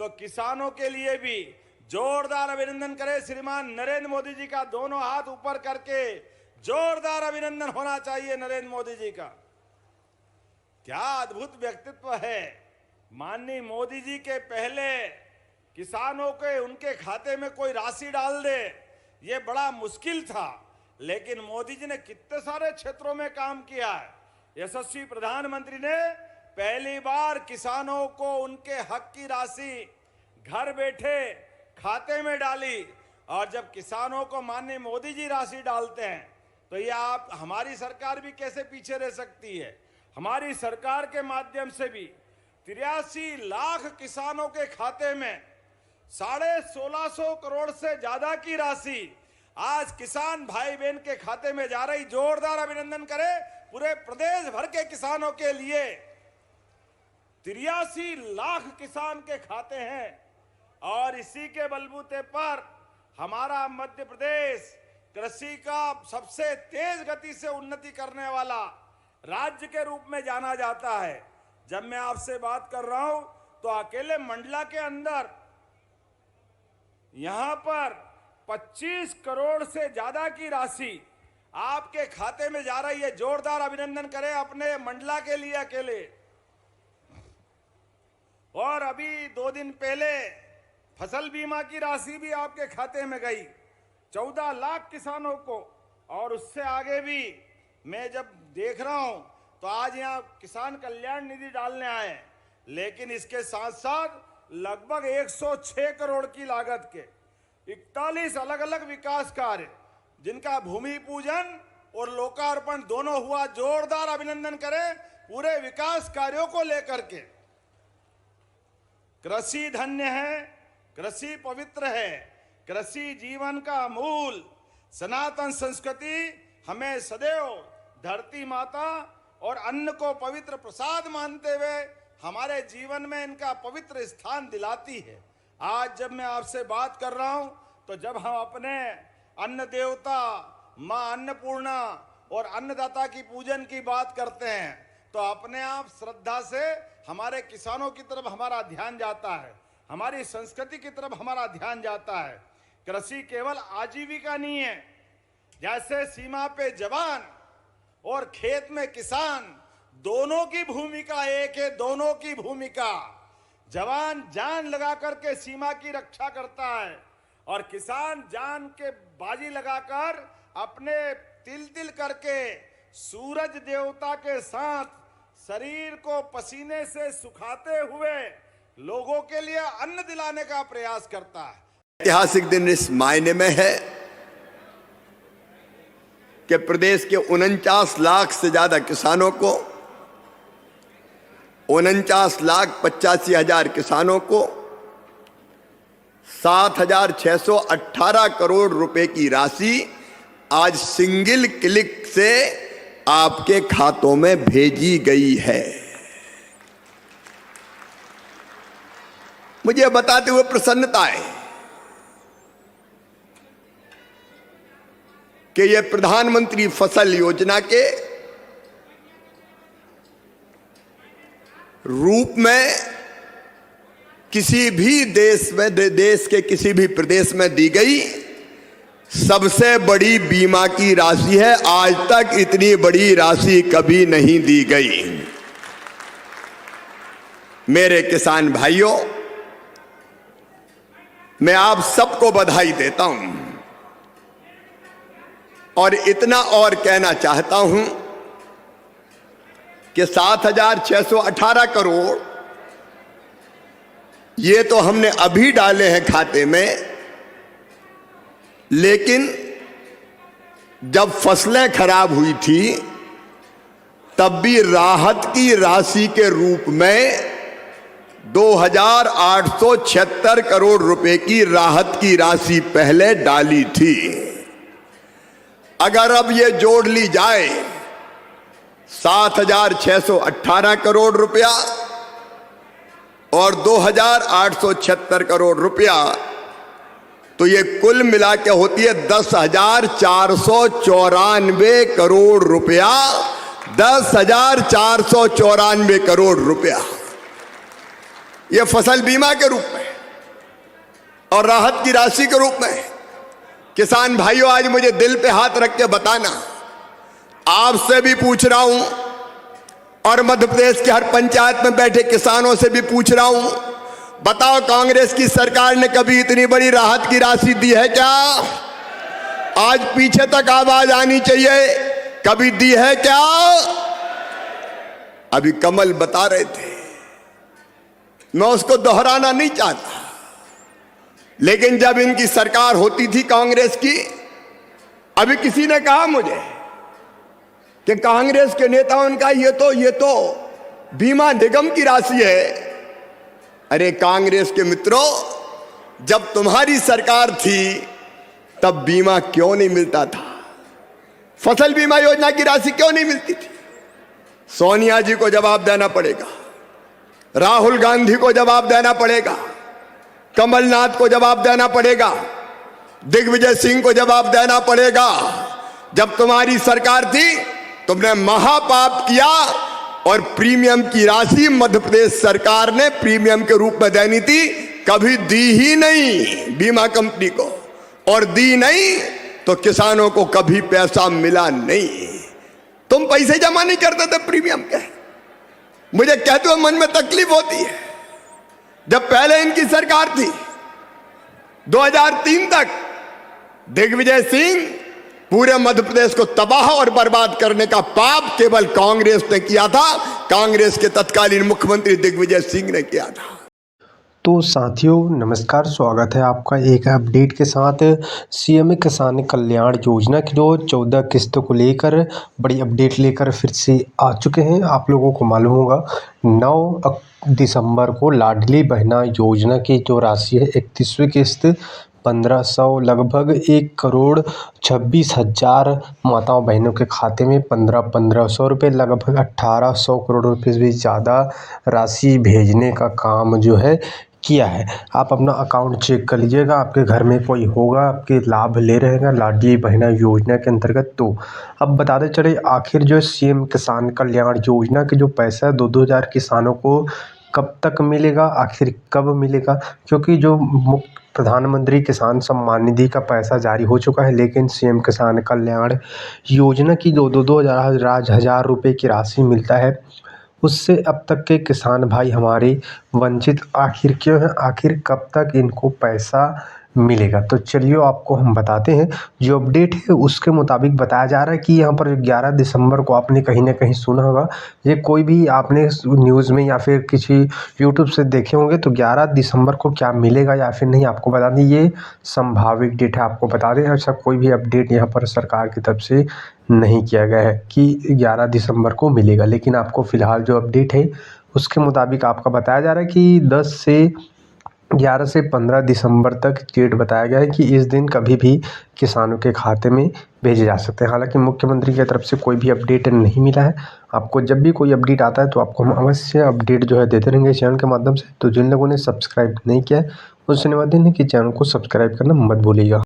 तो किसानों के लिए भी जोरदार अभिनंदन करें। श्रीमान नरेंद्र मोदी जी का दोनों हाथ ऊपर करके जोरदार अभिनंदन होना चाहिए नरेंद्र मोदी जी का। क्या अद्भुत व्यक्तित्व है। माननीय मोदी जी के पहले किसानों के उनके खाते में कोई राशि डाल दे ये बड़ा मुश्किल था, लेकिन मोदी जी ने कितने सारे क्षेत्रों में काम किया है। यशस्वी प्रधानमंत्री ने पहली बार किसानों को उनके हक की राशि घर बैठे खाते में डाली, और जब किसानों को माननीय मोदी जी राशि डालते हैं तो ये आप हमारी सरकार भी कैसे पीछे रह सकती है। हमारी सरकार के माध्यम से भी 83 लाख किसानों के खाते में 1650 करोड़ से ज्यादा की राशि आज किसान भाई बहन के खाते में जा रही। जोरदार अभिनंदन करें पूरे प्रदेश भर के किसानों के लिए। 83 लाख किसान के खाते हैं और इसी के बलबूते पर हमारा मध्य प्रदेश कृषि का सबसे तेज गति से उन्नति करने वाला राज्य के रूप में जाना जाता है। जब मैं आपसे बात कर रहा हूं तो अकेले मंडला के अंदर यहां पर 25 करोड़ से ज्यादा की राशि आपके खाते में जा रही है। जोरदार अभिनंदन करें अपने मंडला के लिए अकेले। और अभी 2 दिन पहले फसल बीमा की राशि भी आपके खाते में गई 14 लाख किसानों को। और उससे आगे भी मैं जब देख रहा हूं तो आज यहां किसान कल्याण निधि डालने आए, लेकिन इसके साथ साथ लगभग 106 करोड़ की लागत के 41 अलग अलग विकास कार्य जिनका भूमि पूजन और लोकार्पण दोनों हुआ। जोरदार अभिनंदन करें पूरे विकास कार्यों को लेकर के। कृषि धन्य है, कृषि पवित्र है, कृषि जीवन का मूल। सनातन संस्कृति हमें सदैव धरती माता और अन्न को पवित्र प्रसाद मानते हुए हमारे जीवन में इनका पवित्र स्थान दिलाती है। आज जब मैं आपसे बात कर रहा हूं तो जब हम अपने अन्न देवता मां अन्नपूर्णा और अन्नदाता की पूजन की बात करते हैं तो अपने आप श्रद्धा से हमारे किसानों की तरफ हमारा ध्यान जाता है, हमारी संस्कृति की तरफ हमारा ध्यान जाता है। कृषि केवल आजीविका नहीं है। जैसे सीमा पे जवान और खेत में किसान दोनों की भूमिका एक है, दोनों की भूमिका। जवान जान लगा करके सीमा की रक्षा करता है और किसान जान के बाजी लगाकर अपने तिल तिल करके सूरज देवता के साथ शरीर को पसीने से सुखाते हुए लोगों के लिए अन्न दिलाने का प्रयास करता है। ऐतिहासिक दिन इस मायने में है कि प्रदेश के 49 लाख से ज्यादा किसानों को 49,85,000 किसानों को 7,618 करोड़ रुपए की राशि आज सिंगल क्लिक से आपके खातों में भेजी गई है। मुझे बताते हुए प्रसन्नता है कि यह प्रधानमंत्री फसल योजना के रूप में किसी भी देश के किसी भी प्रदेश में दी गई सबसे बड़ी बीमा की राशि है। आज तक इतनी बड़ी राशि कभी नहीं दी गई। मेरे किसान भाइयों, मैं आप सबको बधाई देता हूं और इतना और कहना चाहता हूं कि 7,618 करोड़ ये तो हमने अभी डाले हैं खाते में, लेकिन जब फसलें खराब हुई थी तब भी राहत की राशि के रूप में 2,876 करोड़ रुपए की राहत की राशि पहले डाली थी। अगर अब ये जोड़ ली जाए 7,618 करोड़ रुपया और 2,876 करोड़ रुपया तो ये कुल मिला के होती है 10,494 करोड़ रुपया। 10,494 करोड़ रुपया ये फसल बीमा के रूप में। और राहत की राशि के रूप में। किसान भाइयों, आज मुझे दिल पे हाथ रख के बताना, आपसे भी पूछ रहा हूं और मध्य प्रदेश के हर पंचायत में बैठे किसानों से भी पूछ रहा हूं, बताओ कांग्रेस की सरकार ने कभी इतनी बड़ी राहत की राशि दी है क्या? आज पीछे तक आवाज आनी चाहिए, कभी दी है क्या? अभी कमल बता रहे थे, मैं उसको दोहराना नहीं चाहता, लेकिन जब इनकी सरकार होती थी कांग्रेस की, अभी किसी ने कहा मुझे कि कांग्रेस के नेताओं का ये तो बीमा निगम की राशि है। अरे कांग्रेस के मित्रों, जब तुम्हारी सरकार थी तब बीमा क्यों नहीं मिलता था? फसल बीमा योजना की राशि क्यों नहीं मिलती थी? सोनिया जी को जवाब देना पड़ेगा, राहुल गांधी को जवाब देना पड़ेगा, कमलनाथ को जवाब देना पड़ेगा, दिग्विजय सिंह को जवाब देना पड़ेगा। जब तुम्हारी सरकार थी तुमने महापाप किया और प्रीमियम की राशि मध्य प्रदेश सरकार ने प्रीमियम के रूप में देनी थी, कभी दी ही नहीं बीमा कंपनी को, और दी नहीं तो किसानों को कभी पैसा मिला नहीं। तुम पैसे जमा नहीं करते थे प्रीमियम के। मुझे कहते हुए मन में तकलीफ होती है, जब पहले इनकी सरकार थी 2003 तक, दिग्विजय सिंह पूरे मध्य प्रदेश को तबाह और बर्बाद करने का पाप केवल कांग्रेस ने किया था, कांग्रेस के तत्कालीन मुख्यमंत्री दिग्विजय सिंह ने किया था। तो साथियों नमस्कार, स्वागत है आपका एक अपडेट के साथ। सीएम किसान कल्याण योजना की जो 14 किस्तों को लेकर बड़ी अपडेट लेकर फिर से आ चुके हैं। आप लोगों को मालूम होगा 9 दिसंबर को लाडली बहना योजना की जो राशि है 31वीं किस्त 1500 लगभग 1,26,000 माताओं बहनों के खाते में 1500 रुपये, लगभग 1800 करोड़ रुपये से ज़्यादा राशि भेजने का काम जो है किया है। आप अपना अकाउंट चेक कर लीजिएगा, आपके घर में कोई होगा आपके लाभ ले रहेगा लाडली बहना योजना के अंतर्गत। तो अब बताते चले आखिर जो सीएम किसान कल्याण योजना के जो पैसा है 2-2 हज़ार किसानों को कब तक मिलेगा, आखिर कब मिलेगा? क्योंकि जो प्रधानमंत्री किसान सम्मान निधि का पैसा जारी हो चुका है, लेकिन सीएम किसान कल्याण योजना की जो 2-2 हज़ार रुपये की राशि मिलता है, उससे अब तक के किसान भाई हमारे वंचित आखिर क्यों हैं, आखिर कब तक इनको पैसा मिलेगा? तो चलिए आपको हम बताते हैं। जो अपडेट है उसके मुताबिक बताया जा रहा है कि यहाँ पर 11 दिसंबर को आपने कहीं ना कहीं सुना होगा, ये कोई भी आपने न्यूज़ में या फिर किसी यूट्यूब से देखे होंगे, तो 11 दिसंबर को क्या मिलेगा या फिर नहीं आपको बता दें, ये संभावित डेट है। आपको बता दें ऐसा कोई भी अपडेट यहाँ पर सरकार की तरफ से नहीं किया गया है कि 11 दिसंबर को मिलेगा, लेकिन आपको फ़िलहाल जो अपडेट है उसके मुताबिक आपका बताया जा रहा है कि 11 से 15 दिसंबर तक डेट बताया गया है कि इस दिन कभी भी किसानों के खाते में भेजे जा सकते हैं। हालांकि मुख्यमंत्री की तरफ से कोई भी अपडेट नहीं मिला है। आपको जब भी कोई अपडेट आता है तो आपको हम अवश्य अपडेट जो है देते रहेंगे चैनल के माध्यम से। तो जिन लोगों ने सब्सक्राइब नहीं किया है उनसे निवेदन है कि चैनल को सब्सक्राइब करना मत भूलिएगा।